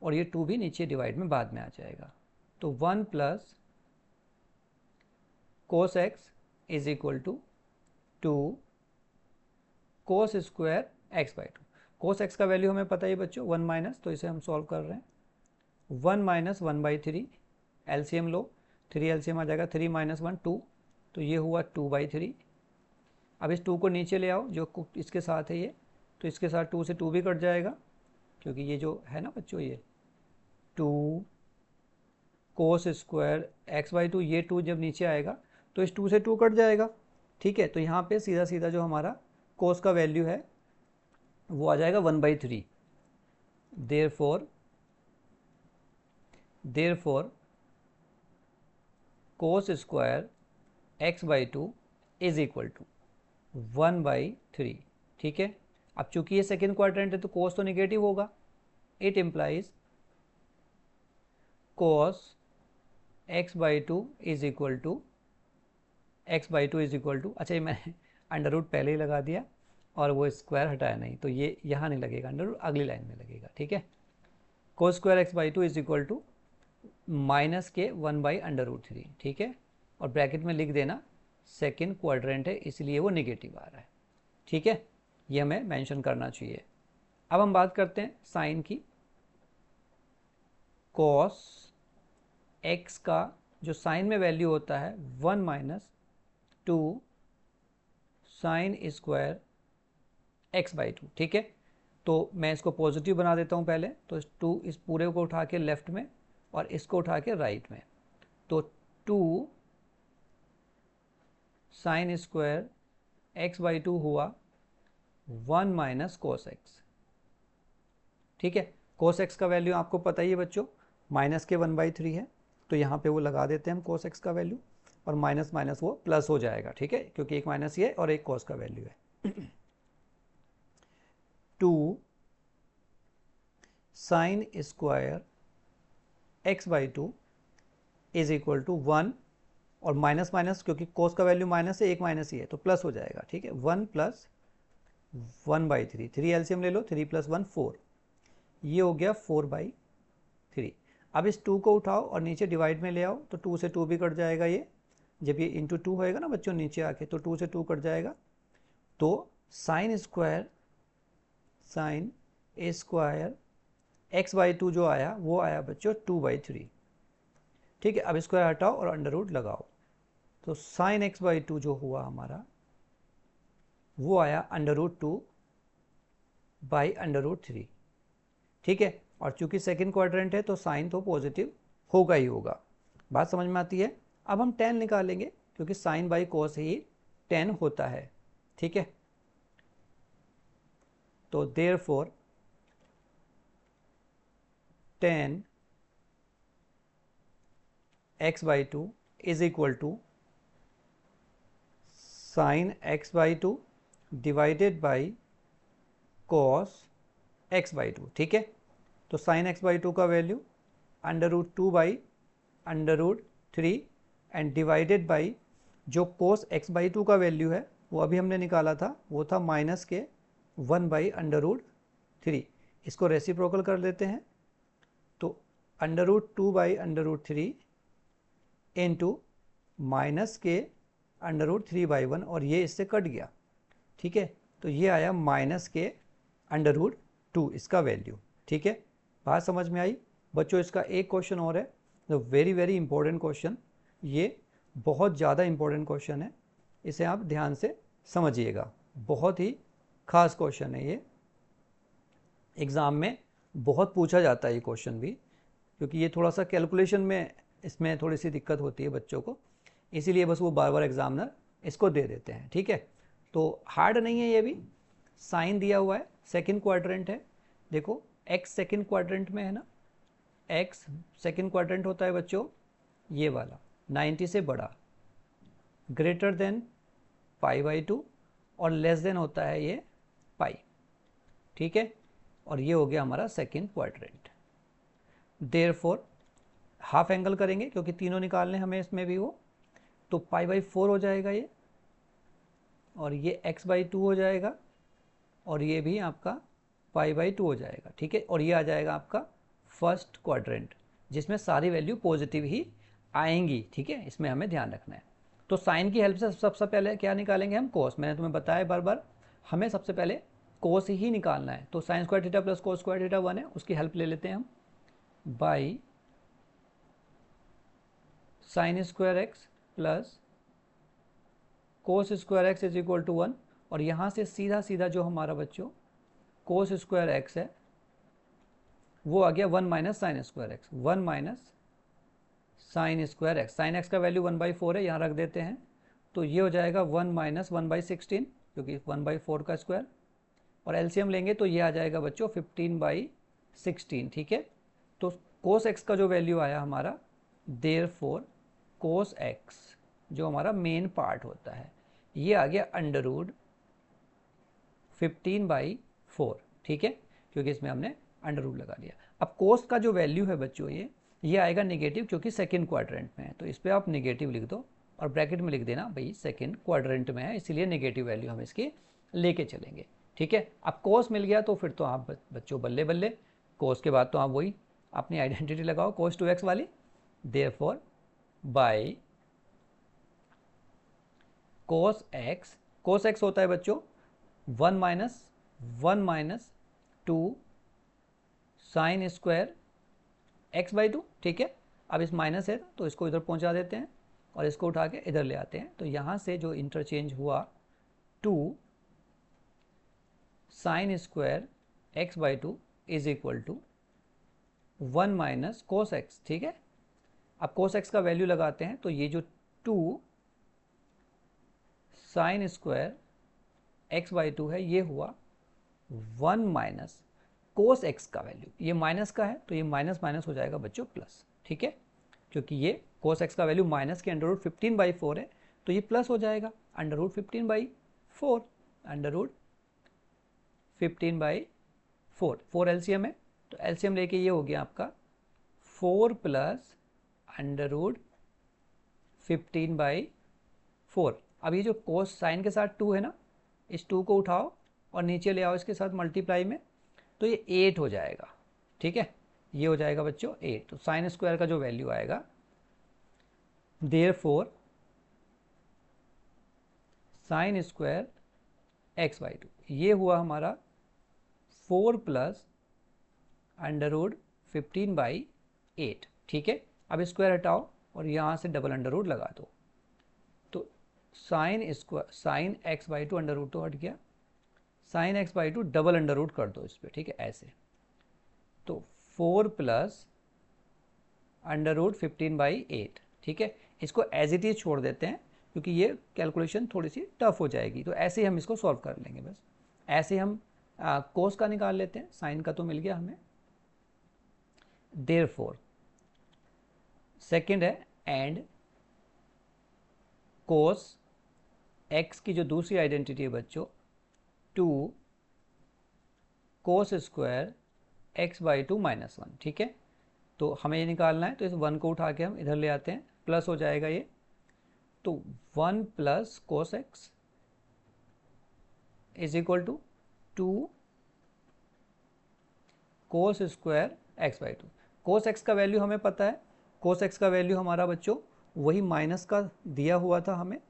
और ये 2 भी नीचे डिवाइड में बाद में आ जाएगा। तो 1 plus cos x is equal to 2 cos square x/2। Cos x का वैल्यू हमें पता ही बच्चों 1 माइनस, तो इसे हम सॉल्व कर रहे हैं। 1 माइनस 1/3, एलसीएम लो, 3 एलसीएम आ जाएगा, 3 माइनस 1 2, तो ये हुआ 2/3। अब इस 2 को नीचे ले आओ जो इसके साथ है ये, तो इसके साथ 2 से 2 भी कट जाएगा, क्योंकि ये जो है ना बच्चों ये 2 कोस स्क्वायर x/2, ये 2 जब नीचे आएगा तो इस 2 से 2 कट जाएगा, ठीक है। तो यहाँ पे सीधा सीधा जो हमारा कोस का वैल्यू है वो आ जाएगा 1/3। Therefore cos square x/2 is equal to 1/3, ठीक है। अब चूंकि ये सेकेंड क्वाड्रेंट है तो कोस तो निगेटिव होगा, it implies cos x/2 is equal to अच्छा, ये मैंने अंडर रूट पहले ही लगा दिया और वो स्क्वायर हटाया नहीं, तो ये यहाँ नहीं लगेगा अंडर रूट, अगली लाइन में लगेगा, ठीक है। Cos square x/2 is equal to minus के 1/√3, ठीक है। और ब्रैकेट में लिख देना सेकेंड क्वाड्रेंट है इसलिए वो निगेटिव आ रहा है, ठीक है। ये हमें मेंशन करना चाहिए। अब हम बात करते हैं साइन की। कॉस x का जो साइन में वैल्यू होता है 1 माइनस 2 साइन स्क्वायर x/2, ठीक है। तो मैं इसको पॉजिटिव बना देता हूँ पहले, तो 2 इस पूरे को उठा के लेफ्ट में और इसको उठा के राइट में, तो 2 साइन स्क्वायर x/2 हुआ 1 माइनस कोस x, ठीक है। कोस x का वैल्यू आपको पता ही है बच्चों, माइनस के 1/3 है, तो यहाँ पे वो लगा देते हैं हम कोस x का वैल्यू, और माइनस माइनस वो प्लस हो जाएगा, ठीक है, क्योंकि एक माइनस ये और एक कोस का वैल्यू है। 2 sine square x/2 is equal to 1, और माइनस माइनस क्योंकि कोस का वैल्यू माइनस है, एक माइनस ही है तो प्लस हो जाएगा, ठीक है। 1 प्लस 1/3, 3 एलसीएम ले लो, 3 प्लस 1 4, ये हो गया 4/3। अब इस 2 को उठाओ और नीचे डिवाइड में ले आओ, तो 2 से 2 भी कट जाएगा, ये जब ये इंटू 2 होएगा ना बच्चों नीचे आके, तो 2 से 2 कट जाएगा। तो साइन स्क्वायर x/2 जो आया वो आया बच्चों 2/3, ठीक है। अब स्क्वायर हटाओ और अंडर रूट लगाओ, तो साइन x/2 जो हुआ हमारा वो आया √2/√3, ठीक है। और चूंकि सेकेंड क्वाड्रेंट है तो साइन तो पॉजिटिव होगा ही होगा। बात समझ में आती है। अब हम tan निकालेंगे क्योंकि साइन बाई कोस ही tan होता है, ठीक है। तो therefore tan x/2 is equal to sine x/2 divided by cos x/2, ठीक है। तो साइन x/2 का वैल्यू √2/√3 एंड डिवाइडेड बाई जो कोस x/2 का वैल्यू है वो अभी हमने निकाला था, वो था माइनस के 1/√3। इसको रेसिप्रोकल कर देते हैं, तो √2/√3 इंटू माइनस के √3/1, और ये इससे कट गया, ठीक है। तो ये आया माइनस के √2 इसका वैल्यू, ठीक है। बात समझ में आई बच्चों। इसका एक क्वेश्चन और है, जो वेरी वेरी इंपॉर्टेंट क्वेश्चन, ये बहुत ज़्यादा इंपॉर्टेंट क्वेश्चन है, इसे आप ध्यान से समझिएगा, बहुत ही खास क्वेश्चन है ये, एग्ज़ाम में बहुत पूछा जाता है ये क्वेश्चन भी, क्योंकि ये थोड़ा सा कैलकुलेशन में इसमें थोड़ी सी दिक्कत होती है बच्चों को। इसीलिए बस वो बार बार एग्जामिनर इसको दे देते हैं, ठीक है। तो हार्ड नहीं है ये भी, साइन दिया हुआ है, सेकंड क्वाड्रेंट है, देखो x सेकंड क्वाड्रेंट में है ना, x सेकंड क्वाड्रेंट होता है बच्चों ये वाला 90 से बड़ा, ग्रेटर देन π/2 और लेस देन होता है ये पाई, ठीक है। और ये हो गया हमारा second quadrant. Therefore half angle करेंगे क्योंकि तीनों निकालने हमें इसमें भी वो, तो π/4 हो जाएगा ये, और ये x/2 हो जाएगा, और ये भी आपका π/2 हो जाएगा, ठीक है। और ये आ जाएगा आपका फर्स्ट क्वाड्रेंट जिसमें सारी वैल्यू पॉजिटिव ही आएंगी, ठीक है, इसमें हमें ध्यान रखना है। तो साइन की हेल्प से सबसे पहले क्या निकालेंगे हम, कोस। मैंने तुम्हें बताया बार बार, हमें सबसे पहले कोस ही निकालना है। तो sine square theta plus cos square theta 1 है, उसकी हेल्प ले लेते हैं हम, by sine square x plus cos square x is equal to 1, और यहाँ से सीधा सीधा जो हमारा बच्चों कोस स्क्वायर एक्स है वो आ गया 1 minus sign square x, 1 minus sign square x. Sine x का वैल्यू 1/4 है, यहाँ रख देते हैं, तो ये हो जाएगा 1 माइनस 1/16 क्योंकि 1/4 का स्क्वायर, और एलसीएम लेंगे तो ये आ जाएगा बच्चों 15/16, ठीक है। तो कोस एक्स का जो वैल्यू आया हमारा, देयरफॉर कोस एक्स जो हमारा मेन पार्ट होता है ये आ गया √15/4, ठीक है, क्योंकि इसमें हमने अंडर रूट लगा दिया। अब कोस का जो वैल्यू है बच्चों ये आएगा नेगेटिव क्योंकि सेकंड क्वाड्रेंट में है, तो इस पर आप नेगेटिव लिख दो और ब्रैकेट में लिख देना भाई सेकंड क्वाड्रेंट में है, इसीलिए नेगेटिव वैल्यू हम इसकी लेके चलेंगे, ठीक है। अब कोस मिल गया तो फिर तो आप बच्चों बल्ले बल्ले, कोस के बाद तो आप वही अपनी आइडेंटिटी लगाओ कोस 2x वाली, therefore by cos x, cos x होता है बच्चों 1 माइनस 2 साइन स्क्वायर x/2, ठीक है। अब इस माइनस है तो इसको इधर पहुंचा देते हैं और इसको उठा के इधर ले आते हैं, तो यहाँ से जो इंटरचेंज हुआ 2 sine square x/2 is equal to 1 minus cos x, ठीक है। अब कोस एक्स का वैल्यू लगाते हैं तो ये जो 2 साइन स्क्वायर x/2 है ये हुआ 1 माइनस कोस एक्स का वैल्यू, ये माइनस का है तो ये माइनस माइनस हो जाएगा बच्चों प्लस, ठीक है, क्योंकि ये कोस एक्स का वैल्यू माइनस के √15/4 है तो ये प्लस हो जाएगा √15/4, √15/4, 4 एलसीएम है तो एलसीएम लेके ये हो गया आपका 4 प्लस √15/4। अब ये जो कोस साइन के साथ 2 है ना, इस 2 को उठाओ और नीचे ले आओ इसके साथ मल्टीप्लाई में, तो ये 8 हो जाएगा, ठीक है, ये हो जाएगा बच्चों 8। तो साइन स्क्वायर का जो वैल्यू आएगा, देयरफॉर साइन स्क्वायर x/2 ये हुआ हमारा 4 प्लस √15/8, ठीक है। अब स्क्वायर हटाओ और यहाँ से डबल अंडर रूट लगा दो, तो साइन x/2 अंडर रूट तो हट गया, sign x/2 double under root कर दो इस पर, ठीक है, ऐसे, तो 4 प्लस √15/8, ठीक है। इसको एज इट इज छोड़ देते हैं क्योंकि ये कैलकुलेशन थोड़ी सी टफ हो जाएगी, तो ऐसे ही हम इसको सॉल्व कर लेंगे बस। ऐसे हम कोस का निकाल लेते हैं, साइन का तो मिल गया हमें, देयरफॉर सेकंड है एंड कोस एक्स की जो दूसरी आइडेंटिटी है बच्चों 2 कोस स्क्वायर x/2 माइनस 1, ठीक है। तो हमें ये निकालना है तो इस 1 को उठा के हम इधर ले आते हैं, प्लस हो जाएगा ये, तो 1 plus cos x is equal to 2 cos square x/2। Cos x का वैल्यू हमें पता है, कोस एक्स का वैल्यू हमारा बच्चों वही माइनस का दिया हुआ था हमें,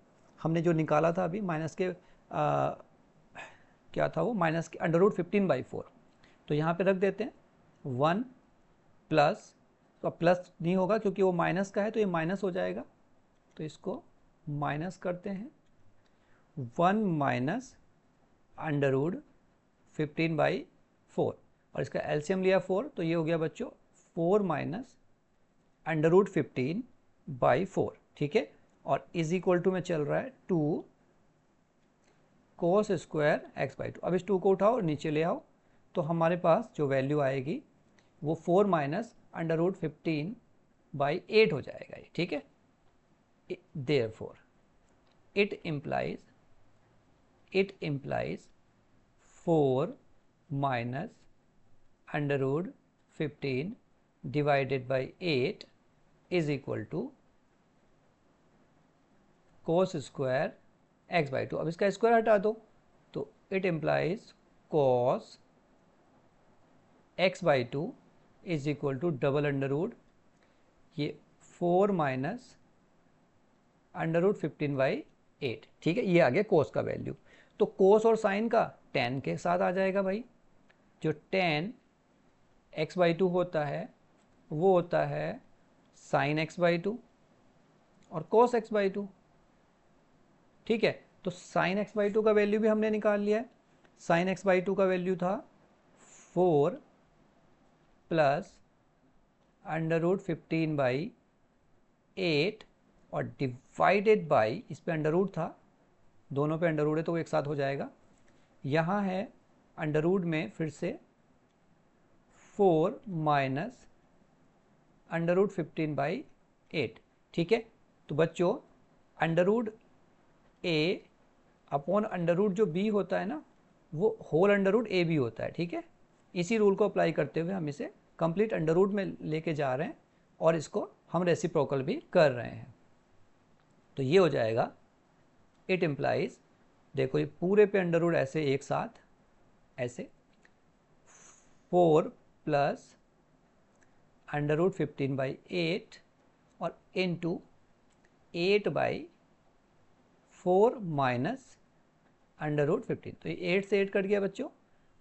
हमने जो निकाला था अभी माइनस के क्या था वो, माइनस के √15/4, तो यहाँ पे रख देते हैं 1 प्लस, तो प्लस नहीं होगा क्योंक वो माइनस का है तो ये माइनस हो जाएगा, तो इसको माइनस करते हैं, 1 माइनस √15/4, और इसका एलसीएम लिया 4 तो ये हो गया बच्चों 4 माइनस √15/4, ठीक है। और इज इक्वल टू में चल रहा है 2 कोस स्क्वायर एक्स बाई 2। अब इस 2 को उठाओ और नीचे ले आओ, तो हमारे पास जो वैल्यू आएगी वो 4 माइनस अंडर रूट 15/8 हो जाएगा ये, ठीक है। Therefore it implies 4 minus under root 15 divided by 8 is equal to cos square x by 2। अब इसका स्क्वायर हटा दो, तो it implies cos x by 2 is equal to double under root ये 4 माइनस अंडर रूट 15/8, ठीक है। ये आ गया कोस का वैल्यू। तो कोस और साइन का tan के साथ आ जाएगा भाई। जो tan x बाई 2 होता है वो होता है साइन x बाई 2 और कोस x बाई 2, ठीक है। तो साइन x बाई 2 का वैल्यू भी हमने निकाल लिया है। साइन x बाई 2 का वैल्यू था 4 प्लस अंडर रूट 15/8 और डिवाइडेड बाई, इस पे अंडर रूट था, दोनों पे अंडर रूट है तो वो एक साथ हो जाएगा। यहाँ है अंडर रूट में फिर से 4 माइनस अंडर रूट 15/8, ठीक है। तो बच्चों under root A upon under root जो बी होता है ना, वो whole under root A B होता है, ठीक है। इसी रूल को अप्लाई करते हुए हम इसे कंप्लीट अंडर रूट में लेके जा रहे हैं और इसको हम रेसिप्रोकल भी कर रहे हैं। तो ये हो जाएगा इट इम्प्लाइज, देखो ये पूरे पे अंडर रूट ऐसे एक साथ ऐसे 4 प्लस अंडर रूट 15/8 और इनटू 8/4 माइनस अंडर रूट 15। तो ये 8 से 8 कट गया बच्चों,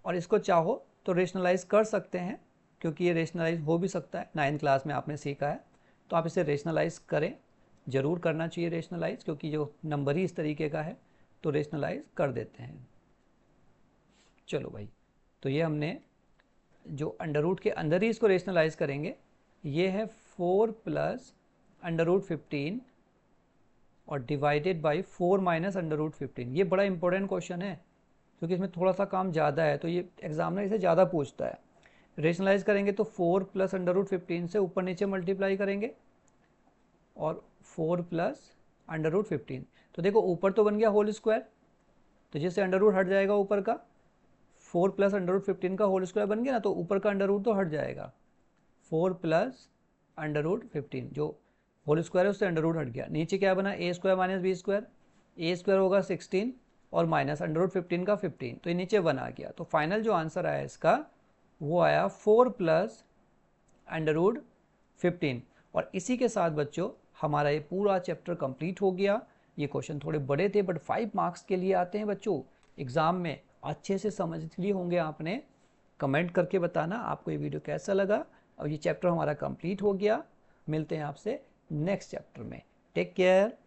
और इसको चाहो तो रेशनलाइज कर सकते हैं, क्योंकि ये रेशनलाइज हो भी सकता है, 9th क्लास में आपने सीखा है। तो आप इसे रेशनलाइज करें, ज़रूर करना चाहिए रेशनलाइज, क्योंकि जो नंबर ही इस तरीके का है तो रेशनलाइज कर देते हैं। चलो भाई, तो ये हमने जो अंडर रूट के अंदर ही इसको रेशनलाइज करेंगे, ये है 4 प्लस अंडर रूट 15 और divided by 4 minus under root 15। ये बड़ा इंपॉर्टेंट क्वेश्चन है, क्योंकि इसमें थोड़ा सा काम ज़्यादा है, तो ये एग्जामिनर इसे ज़्यादा पूछता है। रेशनलाइज करेंगे तो 4 प्लस अंडर रूट 15 से ऊपर नीचे मल्टीप्लाई करेंगे और 4 प्लस अंडर रूट 15। तो देखो ऊपर तो बन गया होल स्क्वायर, तो जैसे अंडर रूट हट जाएगा ऊपर का, 4 प्लस अंडर रूट 15 का होल स्क्वायर बन गया ना, तो ऊपर का अंडर रूट तो हट जाएगा। 4 प्लस अंडर रूट 15 जो होल स्क्वायर है उससे अंडर रूट हट गया। नीचे क्या बना, ए स्क्वायर माइनस बी स्क्वायर, ए स्क्वायर होगा 16 और माइनस अंडर रूट 15 का 15, तो ये नीचे 1 आ गया। तो फाइनल जो आंसर आया इसका वो आया 4 प्लस अंडर रूट 15। और इसी के साथ बच्चों हमारा ये पूरा चैप्टर कंप्लीट हो गया। ये क्वेश्चन थोड़े बड़े थे बट 5 मार्क्स के लिए आते हैं बच्चों एग्जाम में, अच्छे से समझ लिए होंगे आपने। कमेंट करके बताना आपको ये वीडियो कैसा लगा। और ये चैप्टर हमारा कंप्लीट हो गया, मिलते हैं आपसे नेक्स्ट चैप्टर में। Take care.